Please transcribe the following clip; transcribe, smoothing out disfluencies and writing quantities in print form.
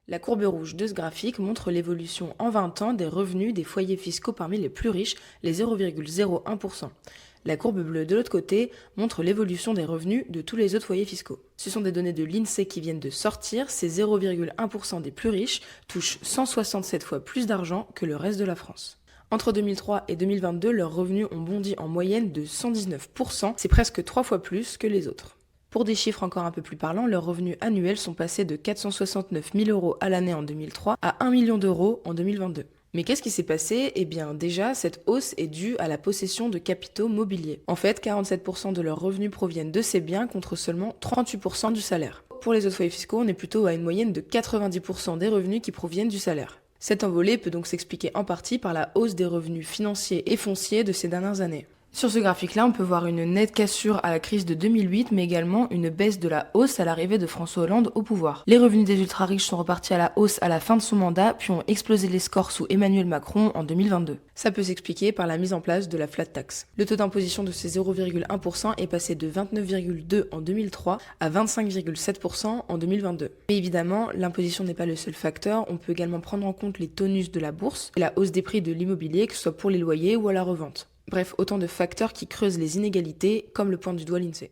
La courbe rouge de ce graphique montre l'évolution en 20 ans des revenus des foyers fiscaux parmi les plus riches, les 0,01%. La courbe bleue de l'autre côté montre l'évolution des revenus de tous les autres foyers fiscaux. Ce sont des données de l'INSEE qui viennent de sortir, ces 0,1% des plus riches touchent 167 fois plus d'argent que le reste de la France. Entre 2003 et 2022, leurs revenus ont bondi en moyenne de 119%, c'est presque 3 fois plus que les autres. Pour des chiffres encore un peu plus parlants, leurs revenus annuels sont passés de 469 000 euros à l'année en 2003 à 1 million d'euros en 2022. Mais qu'est-ce qui s'est passé? Eh bien déjà, cette hausse est due à la possession de capitaux mobiliers. En fait, 47% de leurs revenus proviennent de ces biens contre seulement 38% du salaire. Pour les autres foyers fiscaux, on est plutôt à une moyenne de 90% des revenus qui proviennent du salaire. Cette envolée peut donc s'expliquer en partie par la hausse des revenus financiers et fonciers de ces dernières années. Sur ce graphique-là, on peut voir une nette cassure à la crise de 2008, mais également une baisse de la hausse à l'arrivée de François Hollande au pouvoir. Les revenus des ultra-riches sont repartis à la hausse à la fin de son mandat, puis ont explosé les scores sous Emmanuel Macron en 2022. Ça peut s'expliquer par la mise en place de la flat tax. Le taux d'imposition de ces 0,1% est passé de 29,2% en 2003 à 25,7% en 2022. Mais évidemment, l'imposition n'est pas le seul facteur, on peut également prendre en compte les tonus de la bourse et la hausse des prix de l'immobilier, que ce soit pour les loyers ou à la revente. Bref, autant de facteurs qui creusent les inégalités, comme le pointe du doigt l'INSEE.